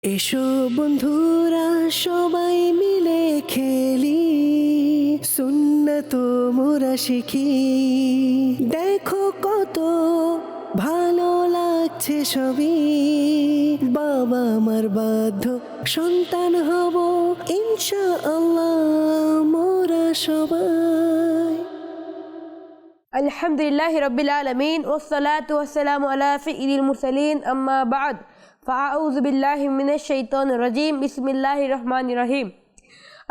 এসো বন্ধুরা সবাই মিলে খেলি, সুন্নাত মোরা শিখি। দেখো কত ভালো লাগছে সবই, বাবা মার বাধ্য সন্তান হব ইনশাআল্লাহ মোরা সবাই। الحمدلله رب العالمين والصلاة والسلام على سيد المرسلين أما بعد فأعوذ بالله من الشيطان الرجيم بسم الله الرحمن الرحيم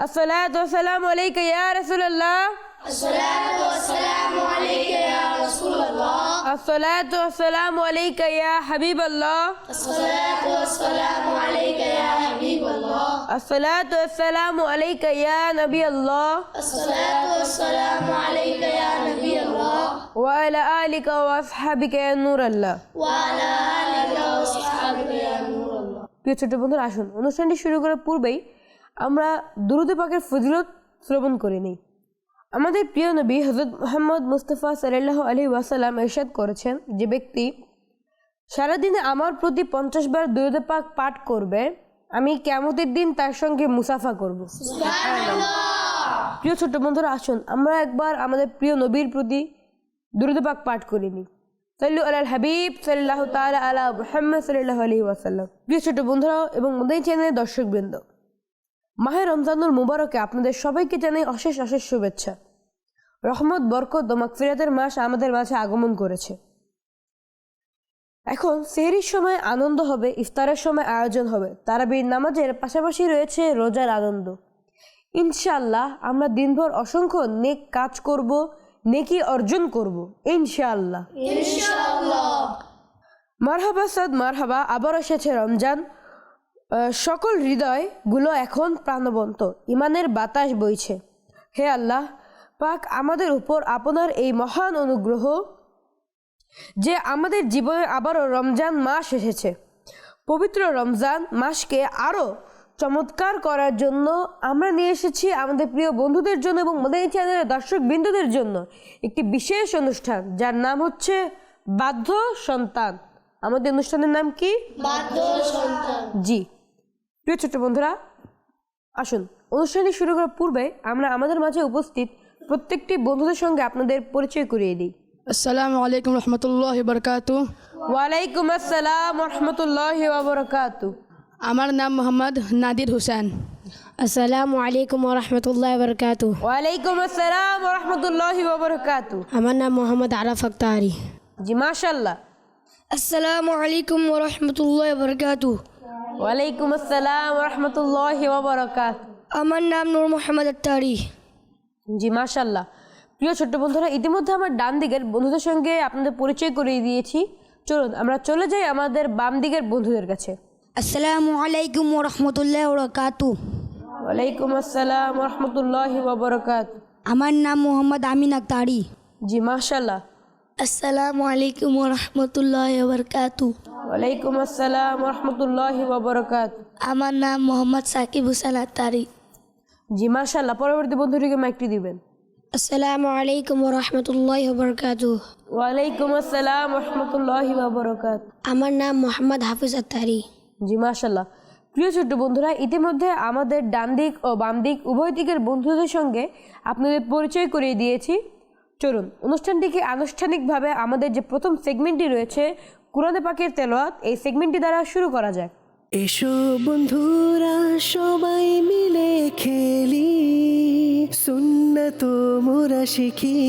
الصلاة والسلام عليك يا رسول الله الصلاة والسلام عليك يا رسول الله الصلاة والسلام عليك يا حبيب الله الصلاة والسلام عليك يا حبيب الله الصلاة والسلام عليك يا نبي الله الصلاة والسلام عليك يا نبي الله وعلى آلك وأصحابك يا نور الله وعلى آلك وصحبك يا نور الله। প্রিয় ছোট বন্ধুরা, আসুন অনুষ্ঠানটি শুরু করার পূর্বেই আমরা দুরূদ পাকের ফজিলত শ্রবণ করে নিই। আমাদের প্রিয় নবী হযরত মুহাম্মদ মুস্তাফা সাল্লাল্লাহু আলাইহি ওয়াসাল্লাম ইরশাদ করেছেন, যে ব্যক্তি সারাদিনে আমার প্রতি 50 বার দুরূদ পাক পাঠ করবে, আমি কিয়ামতের দিন তার সঙ্গে মুসাফা করব। প্রিয় ছোট বন্ধুরা, আসুন আমরা একবার আমাদের প্রিয় নবীর প্রতি দুরূদ পাক পাঠ করে নিই। সাল্লু আলাল হাবিব সাল্লাল্লাহু তাআলা আলা মুহাম্মদ সাল্লাল্লাহু আলাইহি ওয়াসাল্লাম। প্রিয় ছোট বন্ধুরা এবং মদিনা চ্যানেলের দর্শকবৃন্দ, মাহে রমজানুল মুবারকে আপনাদের সবাইকে জানাই অশেষ অশেষ শুভেচ্ছা। রহমত, বরকত ও মাগফিরাতের মাস আমাদের মাঝে আগমন করেছে। এখন সেহরির সময় আনন্দ হবে, ইফতারের সময় আয়োজন হবে, তারাবির নামাজের পাশাপাশি রয়েছে রোজার আনন্দ। ইনশাআল্লাহ আমরা দিনভর অসংখ্য নেক কাজ করব, নেকি অর্জন করব ইনশাআল্লাহ। মারহাবা সাদ মারহাবা, আবার এসেছে রমজান। সকল হৃদয়গুলো এখন প্রাণবন্ত, ইমানের বাতাস বইছে। হে আল্লাহ পাক, আমাদের উপর আপনার এই মহান অনুগ্রহ যে আমাদের জীবনে আবারও রমজান মাস এসেছে। পবিত্র রমজান মাসকে আরও চমৎকার করার জন্য আমরা নিয়ে এসেছি আমাদের প্রিয় বন্ধুদের জন্য এবং মদিনা চ্যানেলের দর্শক বিন্দুদের জন্য একটি বিশেষ অনুষ্ঠান, যার নাম হচ্ছে বাধ্য সন্তান। আমাদের অনুষ্ঠানের নাম কি? বাধ্য সন্তান। জি প্রিয় ছোট্ট বন্ধুরা, আসুন অনুষ্ঠানটি শুরু করার পূর্বে আমরা আমাদের মাঝে উপস্থিত প্রত্যেকটি বন্ধুদের সঙ্গে আপনাদের পরিচয় করিয়ে দিই। আসসালামু আলাইকুম রহমতুল্লাহি বারাকাতুহু। ওয়ালাইকুম আসসালাম রহমতুল্লাহি ওয়া বারাকাতুহু। আমার নাম মোহাম্মদ নাদির হোসেন। আসসালামু আলাইকুম ওরহমতুল্লাহ বরকাতুহ। ওয়ালাইকুম আসসালাম রহমতুল্লাহি ওয়া বারাকাতুহু। আমার নাম মোহাম্মদ আরাফ আক্তারি। জি মাশাআল্লাহ। আসসালামু আলাইকুম ওরহমতুল্লাহ বরকাতুহ। ওয়ালাইকুম আসসালাম রহমতুল্লাহি ওয়া বারাকাতুহু। আমার নাম নূর মোহাম্মদ আত্তারি। জি মাশাআল্লাহ। প্রিয় ছোট্ট বন্ধুরা, ইতিমধ্যে আমার ডান দিকের বন্ধুদের সঙ্গে আপনাদের পরিচয় করিয়ে দিয়েছি। চলুন আমরা চলে যাই আমাদের বাম দিকের বন্ধুদের কাছে। আসসালামু আলাইকুম ওরহমতুল্লাহ বরকাতুহ। ওয়ালাইকুম আসসালাম রহমতুল্লাহি ওয়া বারাকাতুহু। আমার নাম মোহাম্মদ আমিন আক্তারি। জি মাশাআল্লাহ। আসসালামু আলাইকুম ওরহমতুল্লাহ বরকাতুহ। ওয়ালাইকুম আসসালাম রহমতুল্লাহি ওয়া বারাকাতুহু। আমার নাম মোহাম্মদ সাকিব হোসেন আত্তারি। জি মাশাআল্লাহ। পরবর্তী বন্ধুটিকে মাইকটি দিবেন। আসসালামু আলাইকুম ওরহমতুল্লাহ বরকাতুহ। ওয়ালাইকুম আসসালাম রহমতুল্লাহি ওয়া বারাকাতুহু। আমার নাম মোহাম্মদ হাফিজ আত্তারি। জি মাশাআল্লাহ। প্রিয় ছোট্ট বন্ধুরা, ইতিমধ্যে আমাদের ডান দিক ও বাম দিক উভয় দিকের বন্ধুদের সঙ্গে আপনাদের পরিচয় করিয়ে দিয়েছি। চলুন অনুষ্ঠানটিকে আনুষ্ঠানিকভাবে আমাদের যে প্রথম সেগমেন্টটি রয়েছে কুরআনে পাকের তেলাওয়াত, এই সেগমেন্টটি দ্বারা শুরু করা যাক। এসো বন্ধুরা সবাই মিলে খেলি, সুন্নাত মোরা শিখি।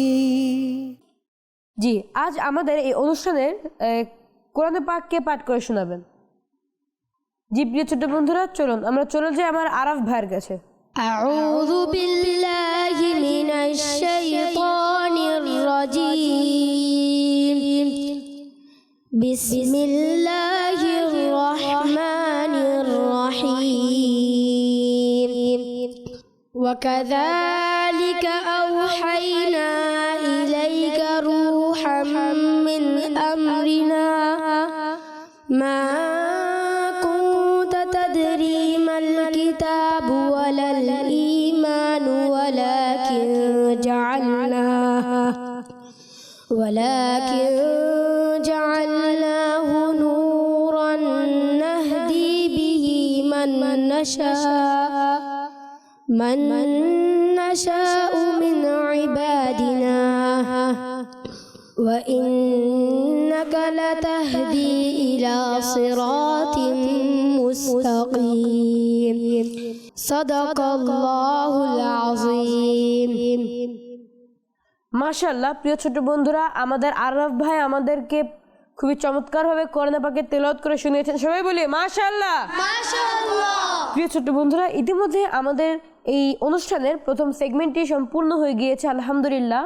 জি, আজ আমাদের এই অনুষ্ঠানের কোরআনে পাককে পাঠ করে শোনাবেন। জি প্রিয় ছোট বন্ধুরা, চলুন আমরা চলে যাই আমার আরাফ ভাইয়ের কাছে। أعوذ بالله من الشيطان الرجيم بسم الله الرحمن الرحيم وكذلك أوحينا إليك روحا من أمرنا ما كنت تدري ما الكتاب ولا الإيمان ولكن جعلناه نورا نهدي به من نشاء من عبادنا وإنك لتهدي إلى صراط مستقيم صدق الله العظيم মাশাআল্লাহ। প্রিয় ছোট বন্ধুরা, আমাদের আরফ ভাই আমাদেরকে খুবই চমৎকারভাবে কোরআন পাকের তেলাওয়াত করে শুনিয়েছেন, সবাই বলি মাশাআল্লাহ। প্রিয় ছোট বন্ধুরা, ইতিমধ্যে আমাদের এই অনুষ্ঠানের প্রথম সেগমেন্টটি সম্পূর্ণ হয়ে গিয়েছে আলহামদুলিল্লাহ।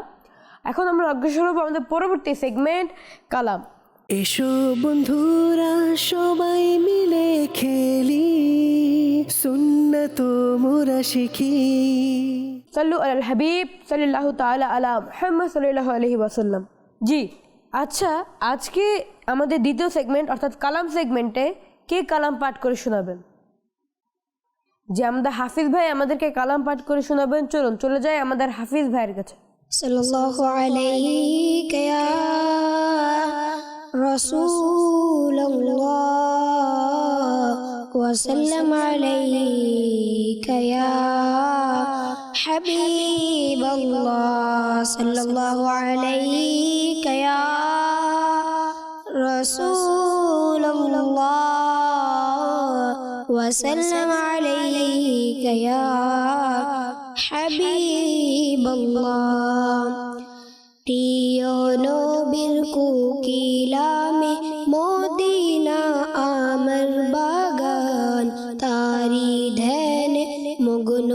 এখন আমরা অগ্রসর হব আমাদের পরবর্তী সেগমেন্ট কালাম। এসো বন্ধুরা সবাই মিলে খেলি, সুন্নাত মোরা শিখি। সাল্লু আলাল হাবিব সাল্লাল্লাহু তাআলা আলা মুহাম্মদ সাল্লাল্লাহু আলাইহি ওয়াসাল্লাম। জি, আচ্ছা, আজকে আমাদের দ্বিতীয় সেগমেন্ট অর্থাৎ কালাম সেগমেন্টে কে কালাম পাঠ করে শোনাবেন? যে আমাদের হাফিজ ভাই আমাদেরকে কালাম পাঠ করে শোনাবেন। চলুন চলে যাই আমাদের হাফিজ ভাইয়ের কাছে। सल्लल्लाहु अलैहि या रसूलल्लाह वसल्लम अलैका या हबीबल्लाह सल्लल्लाहु अलैका या रसूलल्लाह वसल्लम अलैका या হাবিবাল্লাহ প্রিয় নবীর কোকিলামে মদিনা আমার বাগান তারি ধ্যানে মগ্ন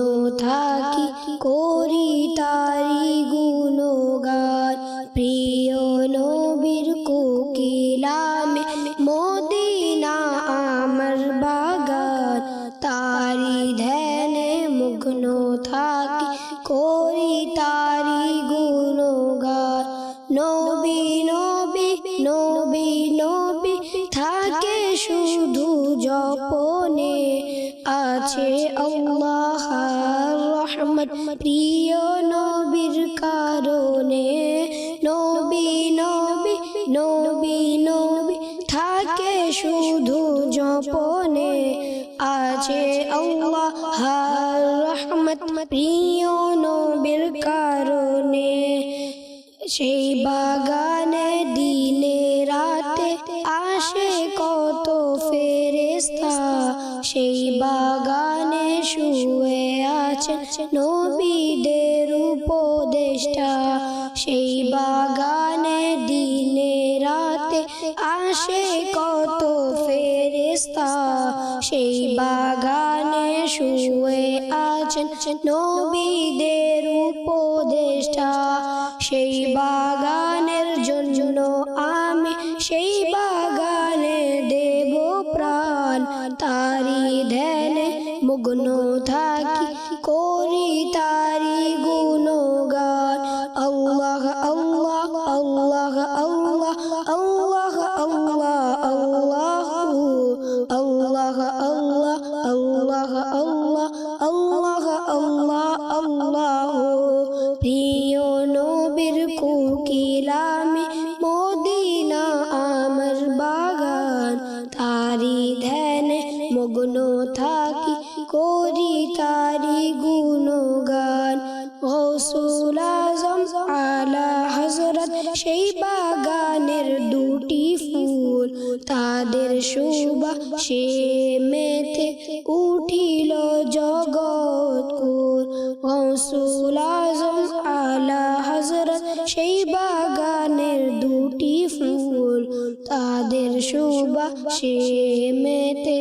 থাকি করি তারি গুণগান প্রিয় নবীর কোকিলামে মদিনা আমার বাগান তারি ধ্যানে মগ্ন থাকি করি তারি গুণগান নবী নবী নবী নবী থাকে শুধু জপনে আছে আল্লাহর রহমত প্রিয় নবীর কারণে নবী নবী নবী নবী থাকে শুধু জপনে আছে আল্লাহর রহমত প্রিয় নবীর কারণে সেই বাগানে দিনে রাতে আসে কত ফেরেশতা সেই বাগানে শুয়ে আছেন নবীদের উপদেষ্টা সেই বাগানে দিনে রাতে আসে কত ফেরেশতা সেই বাগানে শুয়ে আছেন নবীদের উপদেষ্টা সেই বাগানের জন্য আমি সেই বাগানে দেব প্রাণ তারি ধ্যানে মগ্ন থাকি করি তারি গুণগান আল্লাহ আল্লাহ আল্লাহ আল্লাহ আল্লাহ আল্লাহ আল্লাহ আল্লাহ আল্লাহ আল্লাহ আল্লাহ আল্লাহ আল্লাহ আল্লাহ প্রিয় নবীর কোকিলামে মদিনা আমার বাগান তারি ধ্যানে মগ্ন থাকি করি তারি গুণগান গৌসুল আজম আলা হযরত সেই বাগানের দুটি ফুল তাদের সুবাসে মেতে উঠিল জগৎ কুল গৌসুল আজম আলা হযরত সেই বাগানের দুটি ফুল তাদের সুবাসে মেতে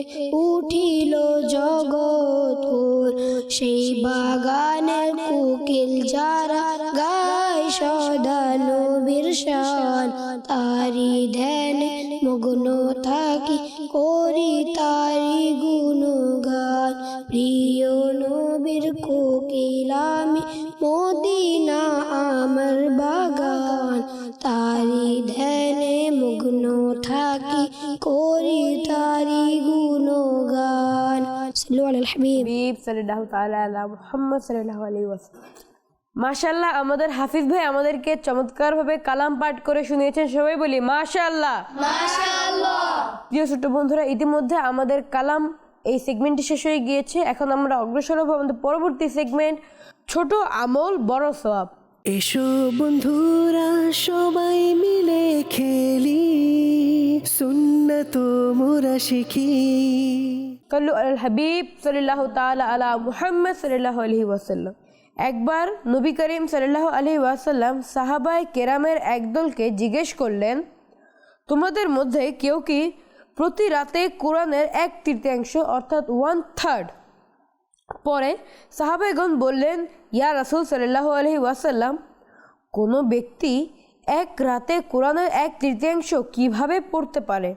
উঠিল জগৎ কুল সেই বাগানের কোকিল যারা গায় সদা নবীর শান তারি ধ্যানে মগ্ন থাকি করি তারি গুণগান প্রিয় নবীর কোকিলামি মদিনা আমার বাগান তারি ধ্যানে মগ্ন থাকি করি তারি গুণগান সাল্লু আলাল হাবিব সাল্লাল্লাহু তাআলা আলা মুহাম্মদ সাল্লাল্লাহু আলাইহি ওয়াসাল্লাম। মাশাআল্লাহ, আমাদের হাফিজ ভাই আমাদেরকে চমৎকারভাবে কালাম পাঠ করে শুনিয়েছেন, সবাই বলি মাশাআল্লাহ। মাশাআল্লাহ। প্রিয় ছোট বন্ধুরা, ইতিমধ্যে আমাদের কালাম এই সেগমেন্টটি শেষ হয়ে গিয়েছে। এখন আমরা অগ্রসর হব আমাদের পরবর্তী সেগমেন্ট, ছোট আমল বড় সওয়াব। এসো বন্ধুরা সবাই মিলে খেলি, সুন্নত মোরা শিখি। সাল্লু আলাল হাবিব সাল্লাল্লাহু তাআলা আলা মুহাম্মদ সাল্লাল্লাহু আলাইহি ওয়াসাল্লাম। একবার নবী করিম সাল্লাল্লাহু আলাইহি ওয়াসাল্লাম সাহাবায়ে কেরামের একদলকে জিজ্ঞেস করলেন, তোমাদের মধ্যে কেউ কি প্রতি রাতে কোরআনের 1/3 অর্থাৎ 1/3 পরে? সাহাবাগণ বললেন, ইয়া রাসূল সাল্লাল্লাহু আলাইহি ওয়াসাল্লাম, কোনো ব্যক্তি এক রাতে কোরআনের 1/3 কিভাবে পড়তে পারে?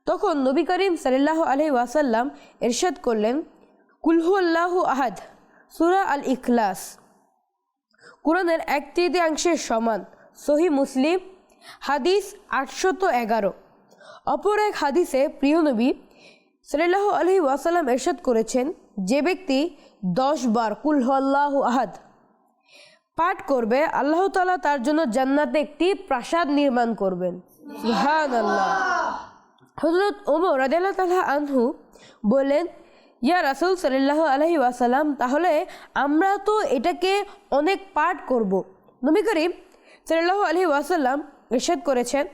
তখন নবী করিম সাল্লাল্লাহু আলাইহি ওয়াসাল্লাম ইরশাদ করলেন, কুল হুয়াল্লাহু আহাদ সূরা আল ইখলাস কোরআনের 1/3 সমান। সহিহ মুসলিম হাদিস 811। অপর এক হাদিসে প্রিয় নবী সাল্লাল্লাহু আলাইহি ওয়াসাল্লাম ইরশাদ করেছেন, যে ব্যক্তি 10 বার কুল হুয়াল্লাহু আহাদ পাঠ করবে, আল্লাহ তাআলা তার জন্য জান্নাতে একটি প্রাসাদ নির্মাণ করবেন। সুবহানাল্লাহ। হযরত ওমর রাদিয়াল্লাহু তাআলা আনহু বলেন, ইয়া রাসূল সাল্লাল্লাহু আলাইহি ওয়াসাল্লাম, তাহলে আমরা তো এটাকে অনেক পাঠ করব। নবী করিম সাল্লাল্লাহু আলাইহি ওয়াসাল্লাম ইরশাদ করেছেন,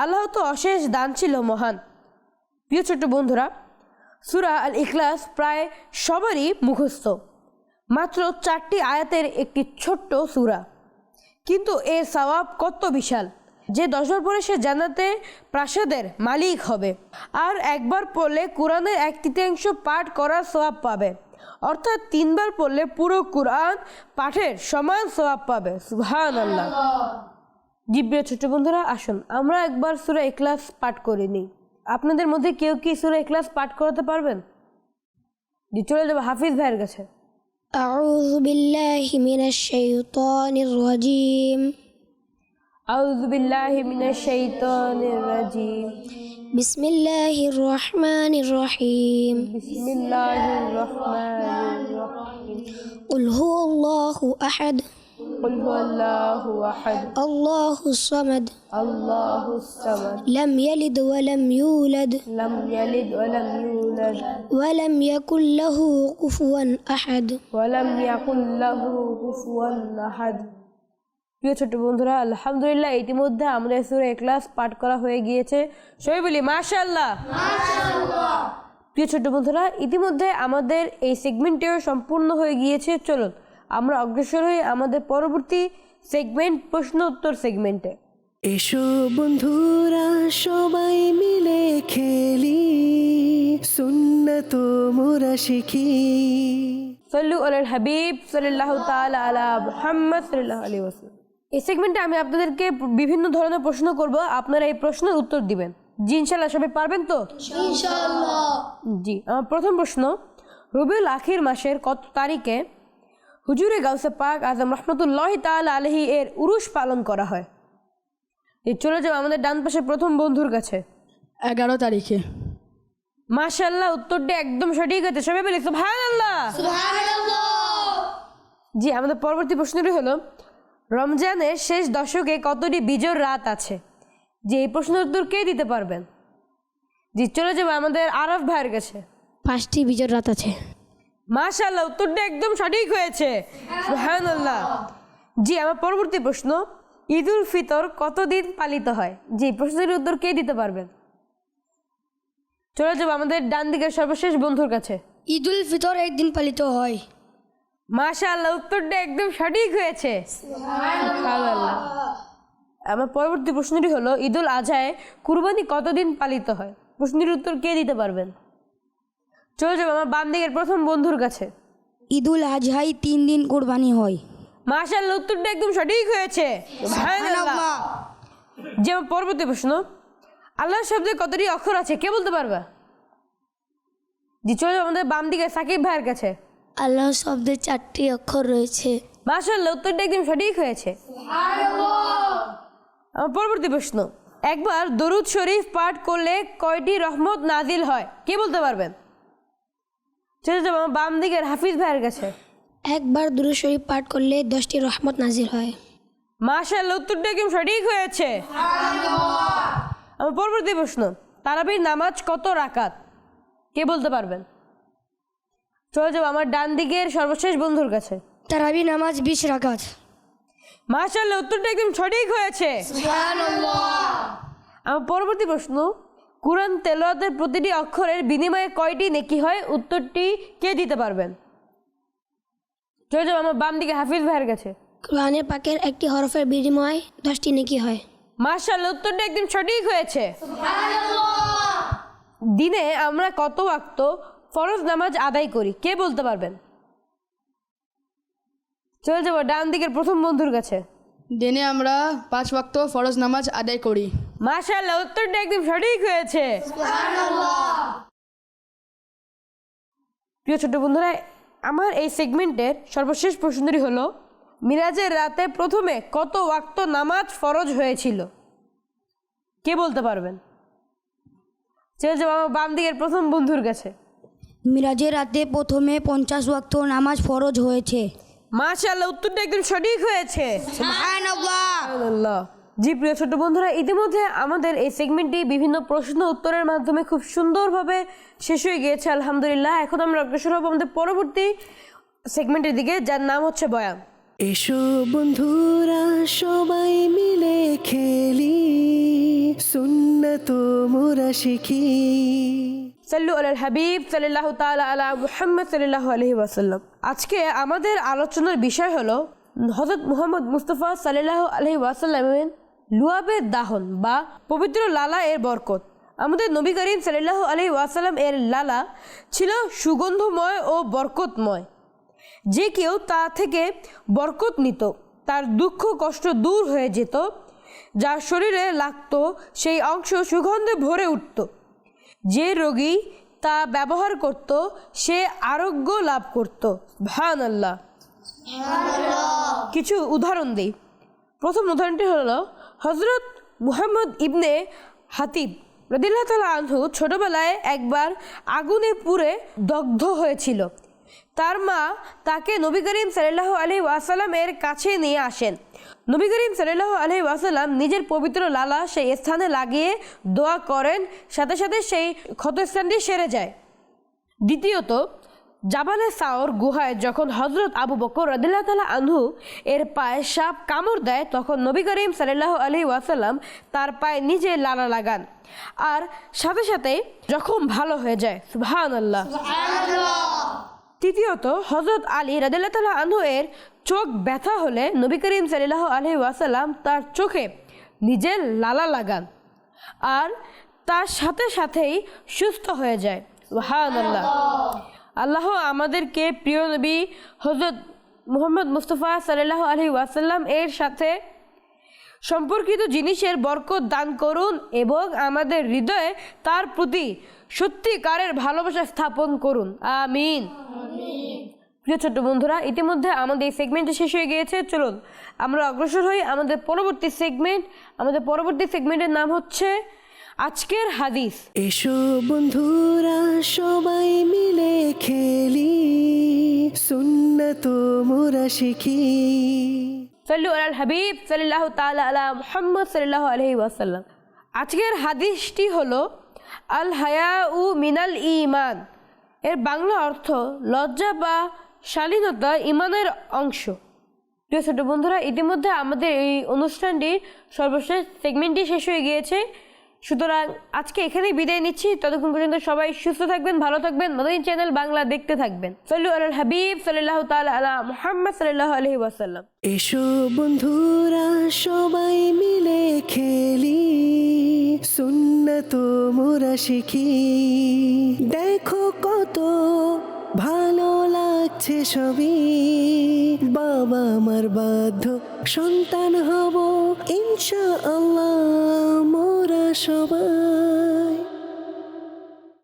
আল্লাহ তো অশেষ দানশীল ও মহান। প্রিয় ছোট্ট বন্ধুরা, সূরা আল ইখলাস প্রায় সবারই মুখস্থ। মাত্র 4টি আয়াতের একটি ছোট্ট সূরা, কিন্তু এর সওয়াব কত বিশাল। যে 10 বার পড়ে সে জান্নাতে প্রাসাদের মালিক হবে, আর একবার পড়লে কোরআনের 1/3 পাঠ করার সওয়াব পাবে, অর্থাৎ 3 বার পড়লে পুরো কোরআন পাঠের সমান সওয়াব পাবে। সুবহানাল্লাহ। জি প্রিয় ছোট্ট বন্ধুরা, আসুন আমরা একবার সূরা ইখলাস পাঠ করে নিই। আপনাদের মধ্যে কেউ কি সূরা ইখলাস পাঠ করাতে পারবেন? জি, চলে যাবো হাফিজ ভাইয়ের কাছে। أعوذ بالله من الشيطان الرجيم আউযু বিল্লাহি মিনাশ শাইতানির রাজিম। بسم الله الرحمن الرحيم বিসমিল্লাহির রহমানির রহিম। قل هو الله أحد কুল হুয়াল্লাহু আহাদ الله الصمد আল্লাহুস সামাদ لم يلد ولم يولد লাম ইয়ালিদ ওয়া লাম ইউলাদ ولم يكن له كفوا أحد ওয়া লাম ইয়াকুল লাহু কুফুয়ান আহাদ। প্রিয় ছোট্ট বন্ধুরা, আলহামদুলিল্লাহ ইতিমধ্যে আমাদের সূরা ইখলাস পাঠ করা হয়ে গিয়েছে। সবাই বলি মাশাআল্লাহ। প্রিয় ছোট্ট বন্ধুরা, ইতিমধ্যে আমাদের এই সেগমেন্টটিও সম্পূর্ণ হয়ে গিয়েছে। চলুন আমরা অগ্রসর হই আমাদের পরবর্তী সেগমেন্ট, প্রশ্ন উত্তর সেগমেন্টে। এসো বন্ধুরা সবাই মিলে খেলি, সুন্নত মোরা শিখি। সাল্লু আলাল হাবিব সাল্লাল্লাহু তাআলা আলা মুহাম্মদ সাল্লাল্লাহু আলাইহি ওয়াসাল্লাম। এই সেগমেন্টে আমি আপনাদেরকে বিভিন্ন ধরনের প্রশ্ন করব, আপনারা এই প্রশ্নের উত্তর দিবেন। জি ইনশাআল্লাহ, সবাই পারবেন তো? ইনশাআল্লাহ। জি, আমার প্রথম প্রশ্ন, রবিউল আখির মাসের কত তারিখে হুজুরে গাউসে পাক আজম রহমতুল্লাহি তাআলা আলাইহি এর উরুস পালন করা হয়? চলে যাবো আমাদের ডান পাশে প্রথম বন্ধুর কাছে। 11 তারিখে। মাশাআল্লাহ, উত্তরটি একদম সঠিক হয়েছে। সবাই বলি সুবহানাল্লাহ। জি, আমাদের পরবর্তী প্রশ্নটি হলো, রমজানের শেষ দশকে কতটি বিজোড় রাত আছে? যে এই প্রশ্নের উত্তর কে দিতে পারবেন? জি, চলে যাবো আমাদের আরফ ভাইয়ের কাছে। 5টি বিজোড় রাত আছে। মাশাআল্লাহ, উত্তরটা একদম সঠিক হয়েছে। সুবহানাল্লাহ। জি, আমার পরবর্তী প্রশ্ন, ঈদুল ফিতর কতদিন পালিত হয়? জি, প্রশ্নের উত্তর কে দিতে পারবেন? চলে যাবো আমাদের ডান দিকের সর্বশেষ বন্ধুর কাছে। ঈদুল ফিতর একদিন পালিত হয়। মাশাআল্লাহ, উত্তরটা একদম সঠিক হয়েছে। সুবহানাল্লাহ। আমার পরবর্তী প্রশ্নটি হলো, ঈদুল আজহায় কুরবানি কতদিন পালিত হয়? প্রশ্নের উত্তর কে দিতে পারবেন? চলে যাবো আমার বাম দিকের প্রথম বন্ধুর কাছে। ঈদুল আজহায় 3 দিন কুরবানি হয়। মাশাআল্লাহ, উত্তরটা একদম সঠিক হয়েছে। সুবহানাল্লাহ। যে আমার পরবর্তী প্রশ্ন, আল্লাহ শব্দে কতটি অক্ষর আছে কে বলতে পারবে? জি, চলে যাবো আমাদের বাম দিকে সাকিব ভাইয়ের কাছে। আল্লাহ শব্দে 4টি অক্ষর রয়েছে। মাশাআল্লাহ, উত্তরটা একদম সঠিক হয়েছে। আমার পরবর্তী প্রশ্ন, একবার দরুদ শরীফ পাঠ করলে কয়টি রহমত নাজিল হয় কে বলতে পারবেন? চলে যাবো আমার বাম দিকের হাফিজ ভাইয়ের কাছে। একবার দুরূদ শরীফ পাঠ করলে 10টি রহমত নাজিল হয়। মাশাআল্লাহ, উত্তরটা একদম সঠিক হয়েছে। আমার পরবর্তী প্রশ্ন, তারাবির নামাজ কত রাকাত কে বলতে পারবেন? চলে যাবো আমার ডান দিকের সর্বশেষ বন্ধুর কাছে। তারাবি নামাজ 20 রাকাত। মাশাআল্লাহ, উত্তরটা একদম সঠিক হয়েছে। আমার পরবর্তী প্রশ্ন, কুরআন তেলাওয়াতের প্রতিটি অক্ষরের বিনিময়ে কয়টি নেকি হয়? উত্তরটি কে দিতে পারবেন? চলে যাবো আমার বাম দিকে হাফিজ ভাইয়ের কাছে। কোরআনে পাকের একটি হরফের বিনিময়ে 10টি নেকি হয়। মাশাআল্লাহ, উত্তরটা একদম সঠিক হয়েছে। দিনে আমরা কত ওয়াক্ত ফরজ নামাজ আদায় করি? কে বলতে পারবেন? চলে যাবো ডান দিকের প্রথম বন্ধুর কাছে। দিনে আমরা 5 ওয়াক্ত ফরজ নামাজ আদায় করি। মাশাআল্লাহ, উত্তরটা একদম সঠিক হয়েছে। প্রিয় ছোট বন্ধুরা, আমার এই সেগমেন্টের সর্বশেষ প্রশ্নটি হলো, মিরাজের রাতে প্রথমে কত ওয়াক্ত নামাজ ফরজ হয়েছিল? কে বলতে পারবেন? চলে যাবো আমার বাম দিকের প্রথম বন্ধুর কাছে। মিরাজের রাতে প্রথমে 50 ওয়াক্ত নামাজ ফরজ হয়েছে। মাশাআল্লাহ, উত্তরটা একদম সঠিক হয়েছে। সুবহানাল্লাহ। জি প্রিয় ছোট বন্ধুরা, ইতিমধ্যে আমাদের এই সেগমেন্টটি বিভিন্ন প্রশ্ন উত্তরের মাধ্যমে খুব সুন্দরভাবে শেষ হয়ে গিয়েছে আলহামদুলিল্লাহ। এখন আমরা অগ্রসর হব আমাদের পরবর্তী সেগমেন্টের দিকে, যার নাম হচ্ছে বয়ান। এসো বন্ধুরা সবাই মিলে খেলি, সুন্নত মোরা শিখি। সাল্লু আলাল হাবিব সাল্লাল্লাহু তাআলা আলা মুহাম্মদ সাল্লাল্লাহু আলাইহি ওয়াসাল্লাম। আজকে আমাদের আলোচনার বিষয় হলো হযরত মুহাম্মদ মুস্তাফা সাল্লাল্লাহু আলাইহি ওয়াসাল্লামের লুয়াবের দাহন বা পবিত্র লালা এর বরকত। আমাদের নবী করিম সাল্লাল্লাহু আলাইহি ওয়াসাল্লাম এর লালা ছিল সুগন্ধময় ও বরকতময়। যে কেউ তা থেকে বরকত নিত তার দুঃখ কষ্ট দূর হয়ে যেত, যার শরীরে লাগতো সেই অংশ সুগন্ধে ভরে উঠত। যে রোগী তা ব্যবহার করত সে আরোগ্য লাভ করত। সুবহানাল্লাহ। কিছু উদাহরণ দিই। প্রথম উদাহরণটি হলো হযরত মুহাম্মদ ইবনে হাতিব রাদিয়াল্লাহু তাআলা আনহু ছোটবেলায় একবার আগুনে পুড়ে দগ্ধ হয়েছিল। তার মা তাকে নবী করিম সাল্লাল্লাহু আলাইহি ওয়াসাল্লাম এর কাছে নিয়ে আসেন। নবী করিম সাল্লাল্লাহু আলাইহি ওয়াসাল্লাম নিজের পবিত্র লালা সেই স্থানে লাগিয়ে দোয়া করেন, সাথে সাথে সেই ক্ষতস্থানটি সেরে যায়। দ্বিতীয়ত, জাবালে সাওর গুহায় যখন হযরত আবু বকর রাদিয়াল্লাহু তাআলা আনহু এর পায়ে সাপ কামড় দেয়, তখন নবী করিম সাল্লাল্লাহু আলাইহি ওয়াসাল্লাম তার পায়ে নিজে লালা লাগান, আর সাথে সাথে জখম ভালো হয়ে যায়। সুবহানাল্লাহ। তৃতীয়ত, হযরত আলী রাদিয়াল্লাহু তাআলা আনহু এর চোখ ব্যথা হলে নবী করিম সাল্লাল্লাহু আলাইহি ওয়াসাল্লাম তার চোখে নিজের লালা লাগান, আর তার সাথে সাথেই সুস্থ হয়ে যায়। সুবহানাল্লাহ। আল্লাহ আমাদেরকে প্রিয় নবী হযরত মুহাম্মদ মুস্তাফা সাল্লাল্লাহু আলাইহি ওয়াসাল্লাম এর সাথে সম্পর্কিত জিনিসের বরকত দান করুন এবং আমাদের হৃদয়ে তার প্রতি সত্যিকারের ভালোবাসা স্থাপন করুন। আমিন। প্রিয় ছোট্ট বন্ধুরা, ইতিমধ্যে আমাদের এই সেগমেন্টটি শেষ হয়ে গিয়েছে। চলুন আমরা অগ্রসর হই আমাদের পরবর্তী সেগমেন্ট। আমাদের পরবর্তী সেগমেন্টের নাম হচ্ছে আজকের হাদিস। এসো বন্ধুরা সবাই মিলে খেলি, সুন্নত মোরা শিখি। সাল্লু আলাল হাবিব সাল্লাল্লাহু তাআলা আলা মুহাম্মদ সাল্লাল্লাহু আলাইহি ওয়াসাল্লাম। আজকের হাদিসটি হলো আল হায়াউ মিনাল ঈমান। এর বাংলা অর্থ লজ্জা বা শালীনতা ঈমানের অংশ। প্রিয় ছোট বন্ধুরা, ইতিমধ্যে আমাদের এই অনুষ্ঠানটির সর্বশেষ সেগমেন্টটি শেষ হয়ে গিয়েছে। সুতরাং আজকে এখানেই বিদায় নিচ্ছি। ততক্ষণ পর্যন্ত সবাই সুস্থ থাকবেন, ভালো থাকবেন, মাদানী চ্যানেল বাংলা দেখতে থাকবেন। সাল্লু আলাল হাবিব সাল্লাল্লাহু তাআলা আলা মুহাম্মদ সাল্লাল্লাহু আলাইহি ওয়াসাল্লাম। এসো বন্ধুরা সবাই মিলে খেলি, সুন্নত মোরা শিখি। দেখো কত ভালো লাগছে সবই, বাবা মার বাধ্য সন্তান হব ইনশাআল্লাহ মোরা সবাই।